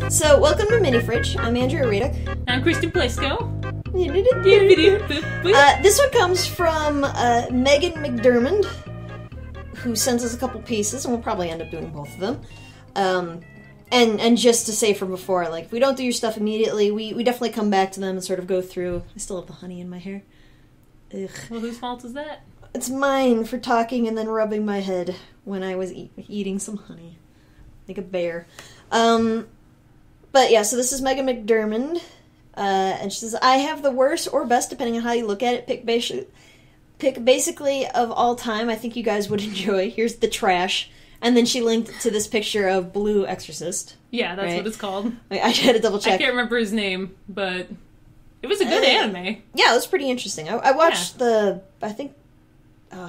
So, welcome to MiniFridge. I'm Andrea Redick. I'm Kristen Plesko. This one comes from Mcdermand, who sends us a couple pieces, and we'll probably end up doing both of them. And just to say from before, like, if we don't do your stuff immediately, we definitely come back to them and sort of go through. I still have the honey in my hair. Ugh. Well, whose fault is that? It's mine for talking and then rubbing my head when I was eating some honey. Like a bear. But yeah, so this is Megan McDermott, and she says, I have the worst or best, depending on how you look at it, pick basically of all time I think you guys would enjoy. Here's the trash. And then she linked to this picture of Blue Exorcist. Yeah, that's right? what it's called. I had to double check. I can't remember his name, but it was a good anime. Yeah, it was pretty interesting. I watched I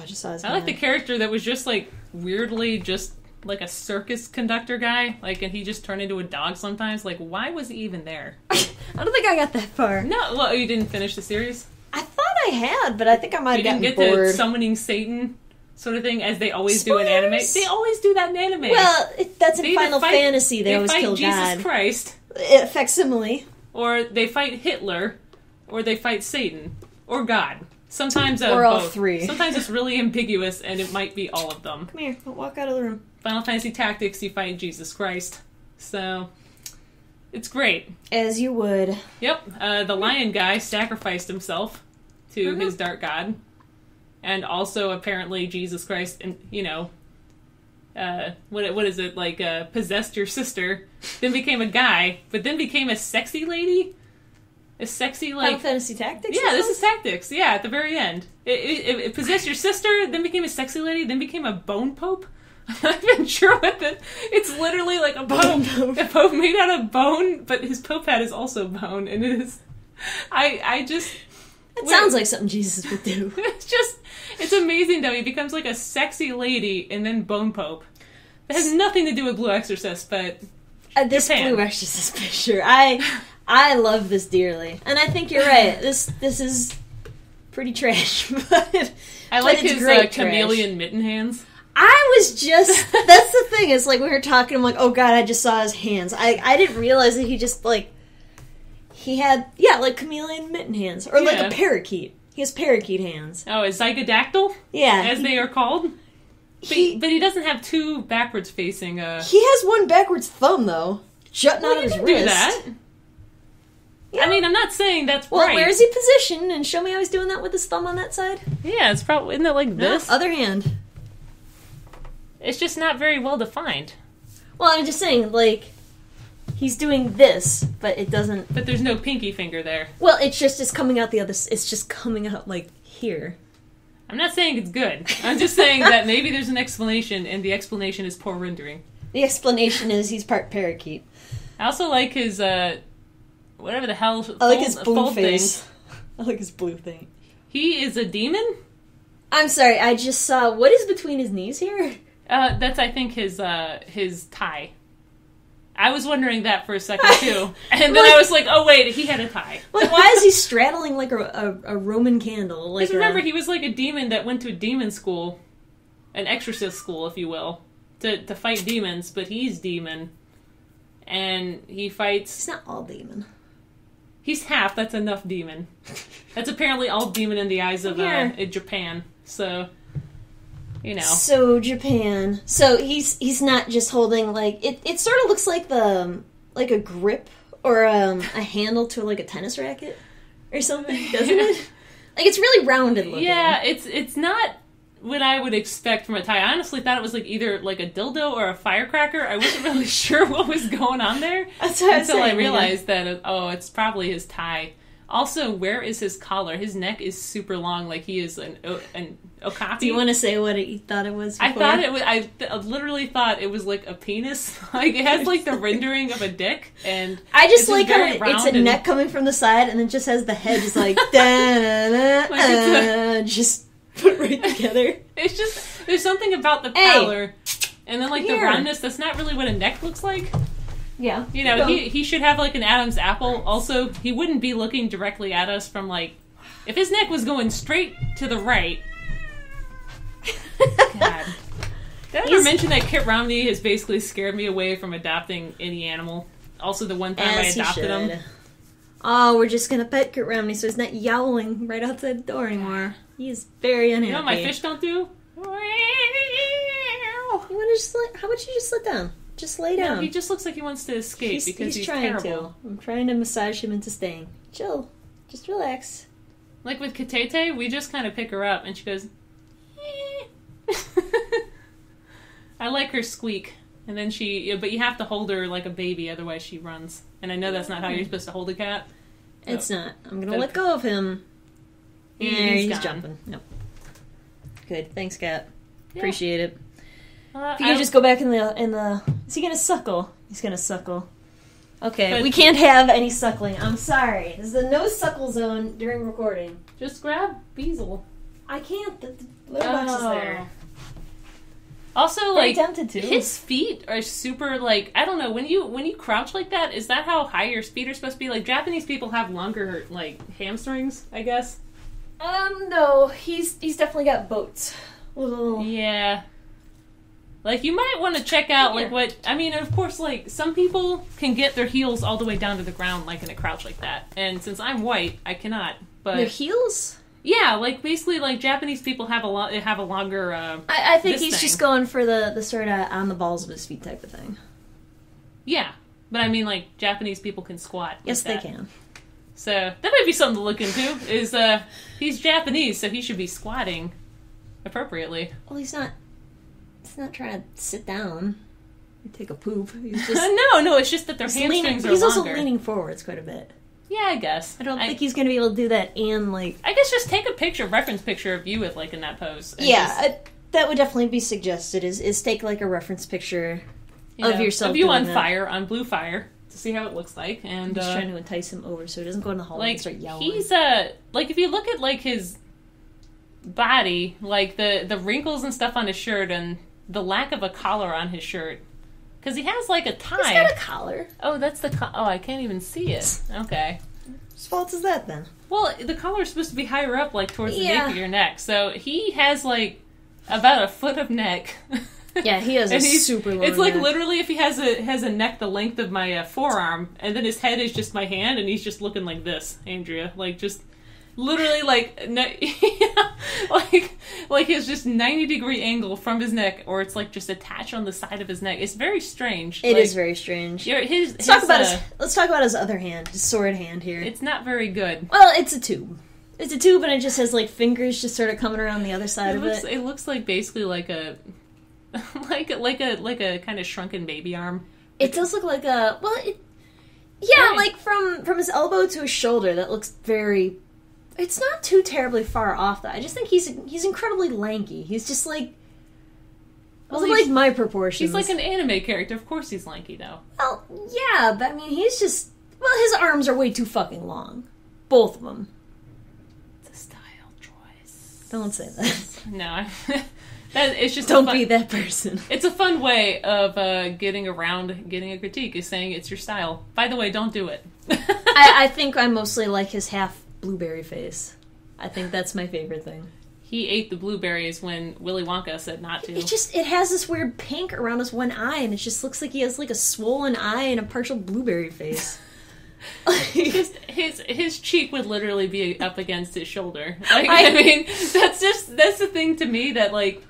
just saw his name. I like the character that was just, like, weirdly just like a circus conductor guy, like, and he just turned into a dog sometimes. Like, why was he even there? I don't think I got that far. No, well, you didn't finish the series? I thought I had, but I think I might have gotten bored. You didn't get the summoning Satan sort of thing, as they always do in anime? They always do that in anime. Well, that's in Final Fantasy. They always kill God. They fight Jesus Christ. Facsimile. Or they fight Hitler. Or they fight Satan. Or God. Sometimes or all both. Three. Sometimes it's really ambiguous, and it might be all of them. Come here, don't walk out of the room. Final Fantasy Tactics, you fight Jesus Christ. So, it's great. As you would. Yep. The lion guy sacrificed himself to his dark god. And also, apparently, Jesus Christ, and what is it, like, possessed your sister, then became a guy, but then became a sexy lady? A sexy, like... Final Fantasy Tactics? Yeah, this is Tactics. Yeah, at the very end. It possessed your sister, then became a sexy lady, then became a bone pope? I'm not even sure what the... It's literally like a bone pope. A pope made out of bone, but his pope hat is also bone, and it is... I just... It sounds like something Jesus would do. It's amazing, though. He becomes like a sexy lady and then bone pope. It has nothing to do with Blue Exorcist, but... this Blue Exorcist picture, I love this dearly. And I think you're right. This is pretty trash, but I like his chameleon mitten hands. I was just... That's the thing, is like, when we were talking, I'm like, oh god, I just saw his hands. I didn't realize that he just, like... He had, like, chameleon mitten hands. Or like a parakeet. He has parakeet hands. Oh, a zygodactyl? Yeah. As they are called? But he doesn't have two backwards facing... He has one backwards thumb, though. Jutting out of his wrist. Do that. Yeah. I mean, I'm not saying that's right. Well, where is he positioned? And show me how he's doing that with his thumb on that side. Yeah, it's probably... Isn't it like this? Other hand. It's just not very well defined. Well, I'm just saying, like... He's doing this, but it doesn't... But there's no pinky finger there. Well, it's coming out the other... It's just coming out, like, here. I'm not saying it's good. I'm just saying that maybe there's an explanation, and the explanation is poor rendering. The explanation is he's part parakeet. I also like his, whatever the hell... I like his blue face. I like his blue thing. He is a demon? I'm sorry, I just saw... What is between his knees here? That's, I think, his tie. I was wondering that for a second, too. And then I was like, oh, wait, he had a tie. Like, why is he straddling, like, a Roman candle? Like, because remember, he was, like, a demon that went to a demon school. An exorcist school, if you will. To fight demons, but he's demon. And he fights... He's not all demon. He's half, that's enough demon. That's apparently all demon in the eyes of Japan. So... So Japan. So he's not just holding, like, it sort of looks like a grip or a handle to, like, a tennis racket or something, doesn't it? Like, it's really rounded looking. Yeah, it's not what I would expect from a tie. I honestly thought it was, like, either like a dildo or a firecracker. I wasn't really sure what was going on there. That's what I was saying. Until I realized that it's probably his tie. Also, where is his collar? His neck is super long, like he is an okapi. Do you want to say what you thought it was before? I literally thought it was like a penis. Like, it has like the rendering of a dick, and I just like how it's a neck coming from the side, and it just has the head just like just put right together. It's just, there's something about the pallor, and then like the roundness. That's not really what a neck looks like. Yeah. He should have, like, an Adam's apple. Also, he wouldn't be looking directly at us from, like... If his neck was going straight to the right... God. Did I ever mention that Kit Romney has basically scared me away from adopting any animal? also the one time I As he adopted him. should. Oh, we're just gonna pet Kurt Romney so he's not yowling right outside the door anymore. He is very unhappy. You know what my fish don't do? You wanna just how about you just sit down? Just lay down. No, he just looks like he wants to escape because he's trying terrible. to. I'm trying to massage him into staying. Chill. Just relax. Like with Katete, we just kind of pick her up and she goes, eh. I like her squeak. And then but you have to hold her like a baby, otherwise she runs. And I know that's not how you're supposed to hold a cat. So. It's not. I'm gonna let go of him. He's jumping. Yep. Good. Thanks, Cat. Yeah. Appreciate it. If you could just go back in the... Is he gonna suckle? He's gonna suckle. Okay, but we can't have any suckling. I'm sorry. This is the no suckle zone during recording. Just grab Beazle. I can't. The litter box is there. Also, like, tempted to. His feet are super, like, I don't know, when you crouch like that, is that how high your feet are supposed to be? Like, Japanese people have longer, like, hamstrings, I guess? No. He's definitely got boats. Yeah. Like, you might want to check out, like, what... I mean, of course, like, some people can get their heels all the way down to the ground, like, in a crouch like that. And since I'm white, I cannot. But their heels? Yeah, like, basically, like, Japanese people have a longer, I think he's just going for the sort of on the balls of his feet type of thing. Yeah. But, I mean, like, Japanese people can squat. Yes, they can. So, that might be something to look into, is, he's Japanese, so he should be squatting appropriately. Well, he's not trying to sit down and take a poop. He's just... No, it's just that their hamstrings are longer. He's also leaning forwards quite a bit. Yeah, I guess. I don't think he's going to be able to do that and, like... I guess just take a reference picture of you with, like, in that pose. Yeah, that would definitely be suggested, is take, like, a reference picture of yourself. Of you on fire, on blue fire, to see how it looks like. And just trying to entice him over so he doesn't go in the hallway and start yelling. He's, like, if you look at, like, his body, like, the wrinkles and stuff on his shirt and the lack of a collar on his shirt... Because he has, like, a tie. He's got a collar. Oh, that's the oh, I can't even see it. Okay. Whose fault is that, then? Well, the collar's supposed to be higher up, like, towards the nape of your neck. So he has, like, about a foot of neck. Yeah, he has a super long It's, like, neck. literally if he has a neck the length of my forearm, and then his head is just my hand, and he's just looking like this, Andrea. Like, just... Literally, like, like his just 90-degree angle from his neck, or it's like just attached on the side of his neck. It's very strange. It is very strange. Let's talk about his other hand, his sword hand here. It's not very good. Well, it's a tube. It's a tube, and it just has like fingers just sort of coming around the other side of it. It looks like basically like a like a kind of shrunken baby arm. It does look like a like from his elbow to his shoulder. That looks very. It's not too terribly far off, though. I just think he's incredibly lanky. He's just like... Well, like my proportions. He's like an anime character. Of course he's lanky, though. Well, yeah, but I mean, he's just... Well, his arms are way too fucking long. Both of them. It's a style choice. Don't say that. No, it's just don't be that person. It's a fun way of getting around getting a critique, is saying it's your style. By the way, don't do it. I think I mostly like his half blueberry face. I think that's my favorite thing. He ate the blueberries when Willy Wonka said not to. It has this weird pink around his one eye, and it just looks like he has like a swollen eye and a partial blueberry face. Just his cheek would literally be up against his shoulder. Like, I mean, that's the thing to me that, like...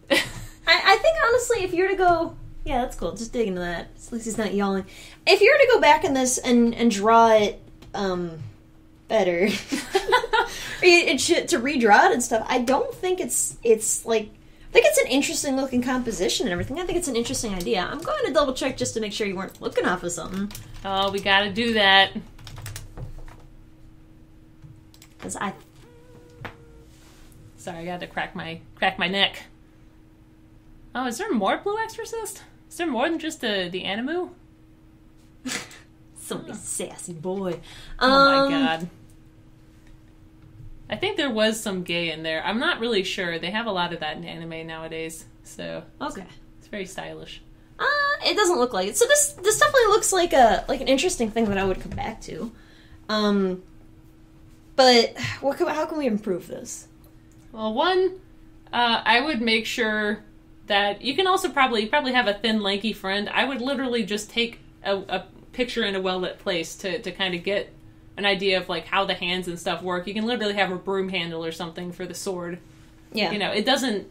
I think, honestly, if you were to go... Yeah, that's cool. Just dig into that. At least he's not yawling. If you were to go back in this and draw it, better to redraw it and stuff, I don't think it's like... I think it's an interesting looking composition and everything. I think it's an interesting idea. I'm going to double check just to make sure you weren't looking off of something. Oh, we gotta do that. Because Sorry, I gotta crack my neck. Oh, is there more Blue Exorcist? Is there more than just the Animu? Somebody's sassy boy. Oh my god. I think there was some gay in there. I'm not really sure. They have a lot of that in anime nowadays, so okay, it's very stylish. It doesn't look like it. So this definitely looks like an interesting thing that I would come back to. But how can we improve this? Well, one, I would make sure that you can also probably have a thin, lanky friend. I would literally just take a picture in a well-lit place to kind of get an idea of, like, how the hands and stuff work. You can literally have a broom handle or something for the sword. Yeah. You know, it doesn't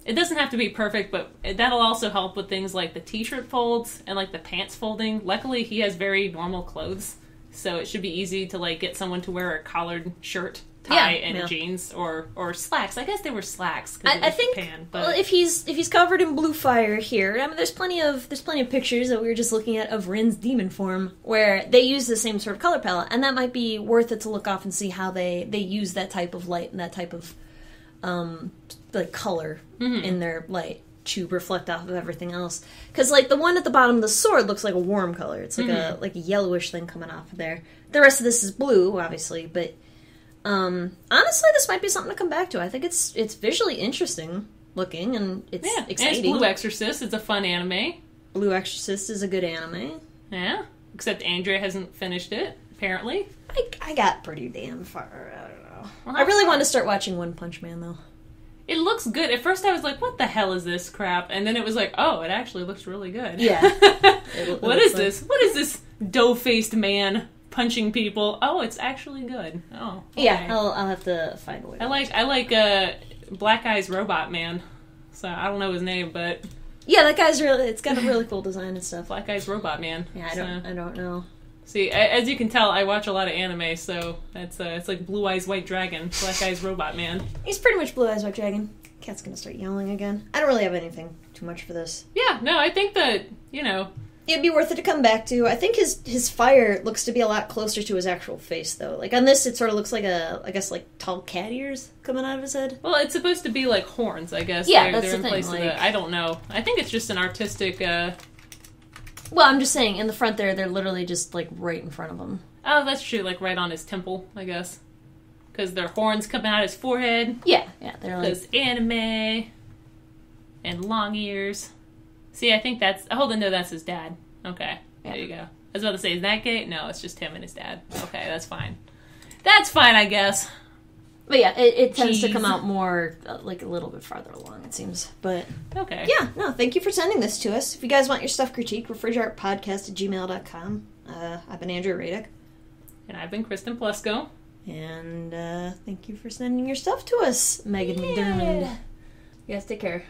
have to be perfect, but that'll also help with things like the t-shirt folds and, like, the pants folding. Luckily, he has very normal clothes, so it should be easy to, like, get someone to wear a collared shirt, tie, and jeans, or slacks. I guess they were slacks. I think, Japan, but... well, if he's covered in blue fire here, I mean, there's plenty of pictures that we were just looking at of Rin's demon form where they use the same sort of color palette, and that might be worth it to look off and see how they use that type of light and that type of like color in their light to reflect off of everything else. Because, like, the one at the bottom of the sword looks like a warm color. It's like a yellowish thing coming off of there. The rest of this is blue, obviously, but honestly, this might be something to come back to. I think it's visually interesting looking, and it's exciting. And it's Blue Exorcist. It's a fun anime. Blue Exorcist is a good anime. Yeah, except Andrea hasn't finished it, apparently. I got pretty damn far. I don't know. Well, I really want to start watching One Punch Man, though. It looks good. At first I was like, what the hell is this crap? And then it was like, oh, it actually looks really good. Yeah. What is this? What is this dough-faced man punching people? Oh, it's actually good. Oh. Okay. Yeah, I'll have to find a way. I like Black Eyes Robot Man. So I don't know his name, but yeah, that guy's it's got a really cool design and stuff. Black Eyes Robot Man. Yeah, I don't know. See, as you can tell, I watch a lot of anime, so it's like Blue Eyes White Dragon, Black Eyes Robot Man. He's pretty much Blue Eyes White Dragon. Cat's gonna start yelling again. I don't really have anything too much for this. Yeah, no, I think that, you know, it'd be worth it to come back to. I think his fire looks to be a lot closer to his actual face, though. Like, on this, it sort of looks like tall cat ears coming out of his head. Well, it's supposed to be like horns, I guess. Yeah, that's they're the in place thing. Of I don't know. I think it's just an artistic, Well, I'm just saying, in the front there, they're literally just, like, right in front of him. Oh, that's true, like, right on his temple, I guess. Because their horns coming out his forehead. Yeah, they're like... Because anime... and long ears. See, I think that's... Oh, no, that's his dad. Okay, there you go. I was about to say, is that gay? No, it's just him and his dad. Okay, that's fine. That's fine, I guess. But yeah, it tends to come out more, like, a little bit farther along, it seems. But, okay. Yeah, no, thank you for sending this to us. If you guys want your stuff critiqued, Fridgeartpodcast@gmail.com. I've been Andrew Radek. And I've been Kristen Plesko. And thank you for sending your stuff to us, Megan Mcdermand. You guys take care.